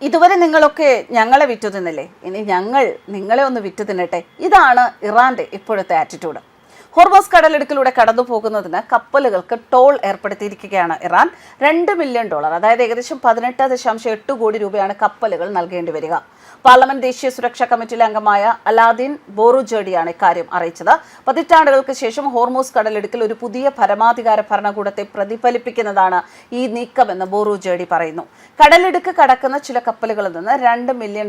ഇതുവരെ നിങ്ങളൊക്കെ ഞങ്ങളെ വിറ്റു തിന്നില്ലേ, ഇനി ഞങ്ങൾ നിങ്ങളെ ഒന്ന് വിറ്റു തിന്നട്ടെ. ഇതാണ് ഇറാന്റെ ഇപ്പോഴത്തെ ആറ്റിറ്റ്യൂഡ്. ഹോർമോസ് കടലിടുക്കിലൂടെ കടന്നു പോകുന്നതിന് കപ്പലുകൾക്ക് ടോൾ ഏർപ്പെടുത്തിയിരിക്കുകയാണ് ഇറാൻ. $2 മില്യൺ, അതായത് ഏകദേശം 18.8 കോടി രൂപയാണ് കപ്പലുകൾ നൽകേണ്ടി വരിക. പാർലമെന്റ് ദേശീയ സുരക്ഷാ കമ്മിറ്റിയിലെ അംഗമായ അലാദീൻ ബോറുജേഡിയാണ് ഇക്കാര്യം അറിയിച്ചത്. പതിറ്റാണ്ടുകൾക്ക് ശേഷം ഹോർമോസ് കടലിടുക്കിൽ ഒരു പുതിയ പരമാധികാര ഭരണകൂടത്തെ പ്രതിഫലിപ്പിക്കുന്നതാണ് ഈ നീക്കമെന്ന് ബോറുജേഡി പറയുന്നു. കടലിടുക്ക് കടക്കുന്ന ചില കപ്പലുകളിൽ നിന്ന് $2 മില്യൺ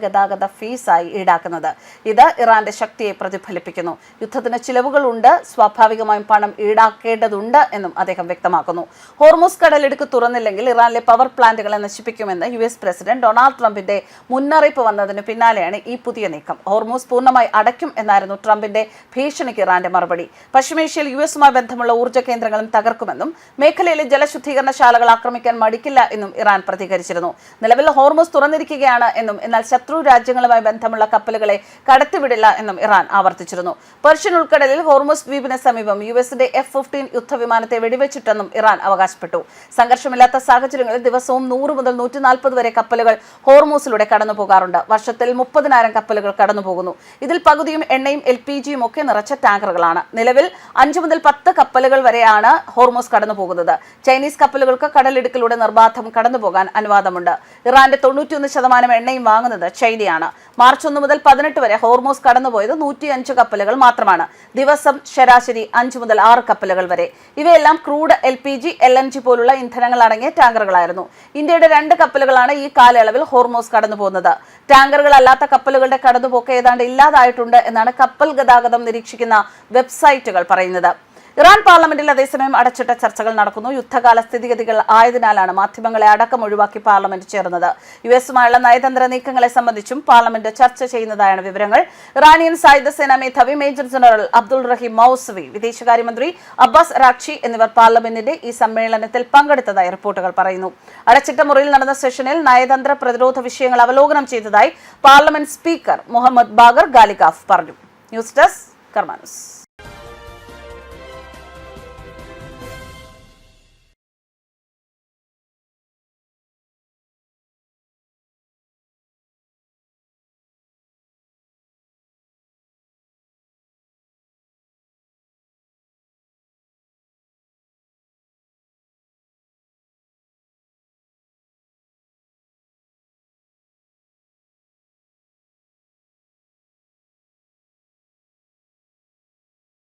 ഗതാഗത ഫീസായി ഈടാക്കുന്നത്. ഇത് ഇറാന്റെ ശക്തിയെ പ്രതിഫലിപ്പിക്കുന്നു. യുദ്ധത്തിന് ചിലവുകളുണ്ട്, സ്വാഭാവികമായും പണം ഈടാക്കേണ്ടതുണ്ട് എന്നും അദ്ദേഹം വ്യക്തമാക്കുന്നു. ഹോർമോസ് കടലിടുക്ക് തുറന്നില്ലെങ്കിൽ ഇറാനിലെ പവർ പ്ലാന്റുകളെ നശിപ്പിക്കുമെന്ന് US പ്രസിഡന്റ് ഡൊണാൾഡ് ട്രംപിന്റെ മുന്നറിയിപ്പ് വന്നതിന് പിന്നാലെയാണ് ഈ പുതിയ നീക്കം. ഹോർമോസ് പൂർണ്ണമായി അടയ്ക്കും എന്നായിരുന്നു ട്രംപിന്റെ ഭീഷണിക്ക് ഇറാന്റെ മറുപടി. പശ്ചിമേഷ്യയിൽ US-മായി ബന്ധമുള്ള ഊർജ്ജ കേന്ദ്രങ്ങളും തകർക്കുമെന്നും മേഖലയിലെ ജലശുദ്ധീകരണശാലകൾ ആക്രമിക്കാൻ മടിക്കില്ല എന്നും ഇറാൻ പ്രതികരിച്ചിരുന്നു. നിലവിൽ ഹോർമോസ് തുറന്നിരിക്കുകയാണ് എന്നും എന്നാൽ ശത്രു രാജ്യങ്ങളുമായി ബന്ധമുള്ള കപ്പലുകളെ കടത്തിവിടില്ല എന്നും ഇറാൻ ആവർത്തിച്ചിരുന്നു. പെർഷ്യൻ ഉൾക്കടലിൽ ഹോർമോസ് ദ്വീപിന് സമീപം US-ന്റെ F-15 യുദ്ധവിമാനത്തെ വെടിവെച്ചിട്ടെന്നും ഇറാൻ അവകാശപ്പെട്ടു. സംഘർഷമില്ലാത്ത സാഹചര്യങ്ങളിൽ ദിവസവും 100 മുതൽ 140 വരെ കപ്പലുകൾ ഹോർമോസിലൂടെ കടന്നു പോകാറുണ്ട്. വർഷത്തിൽ 30,000 കപ്പലുകൾ കടന്നു പോകുന്നു. ഇതിൽ പകുതിയും എണ്ണയും LPGയും ഒക്കെ നിറച്ച ടാങ്കറുകളാണ്. നിലവിൽ 5 മുതൽ 10 കപ്പലുകൾ വരെയാണ് ഹോർമോസ് കടന്നു പോകുന്നത്. ചൈനീസ് കപ്പലുകൾക്ക് കടലിടുക്കിലൂടെ നിർബാധം കടന്നുപോകാൻ അനുവാദമുണ്ട്. ഇറാന്റെ 91% എണ്ണയും വാങ്ങുന്നത് ചൈനയാണ്. മാർച്ച് 1 മുതൽ 18 വരെ ഹോർമോസ് കടന്നുപോയത് 105 കപ്പലുകൾ മാത്രമാണ്. ദിവസം ശരാശരി 5 മുതൽ 6 കപ്പലുകൾ വരെ. ഇവയെല്ലാം ക്രൂഡ്, LPG, LNG പോലുള്ള ഇന്ധനങ്ങൾ അടങ്ങിയ ടാങ്കറുകളായിരുന്നു. ഇന്ത്യയുടെ 2 കപ്പലുകളാണ് ഈ കാലയളവിൽ ഹോർമോസ് കടന്നു പോകുന്നത്. ടാങ്കറുകളല്ലാത്ത കപ്പലുകളുടെ കടന്നുപോക്ക് ഏതാണ്ട് ഇല്ലാതായിട്ടുണ്ട് എന്നാണ് കപ്പൽ ഗതാഗതം നിരീക്ഷിക്കുന്ന വെബ്സൈറ്റുകൾ പറയുന്നത്. ഇറാൻ പാർലമെന്റിൽ അതേസമയം അടച്ചിട്ട ചർച്ചകൾ നടക്കുന്നു. യുദ്ധകാല സ്ഥിതിഗതികൾ ആയതിനാലാണ് മാധ്യമങ്ങളെ അടക്കം ഒഴിവാക്കി പാർലമെന്റ് ചേർന്നത്. US-മായുള്ള നയതന്ത്ര നീക്കങ്ങളെ സംബന്ധിച്ചും പാർലമെന്റ് ചർച്ച ചെയ്യുന്നതായാണ് വിവരങ്ങൾ. ഇറാനിയൻ സായുധ സേനാ മേധാവി മേജർ ജനറൽ അബ്ദുൾ റഹീം മൗസവി, വിദേശകാര്യമന്ത്രി അബ്ബാസ് അറാഖ്ചി എന്നിവർ പാർലമെന്റിന്റെ ഈ സമ്മേളനത്തിൽ പങ്കെടുത്തതായി റിപ്പോർട്ടുകൾ പറയുന്നു. അടച്ചിട്ട മുറിയിൽ നടന്ന സെഷനിൽ നയതന്ത്ര പ്രതിരോധ വിഷയങ്ങൾ അവലോകനം ചെയ്തതായി parliament speaker Mohammad Bagher Ghalibaf പറഞ്ഞു. News desk കർമാനൂസ്.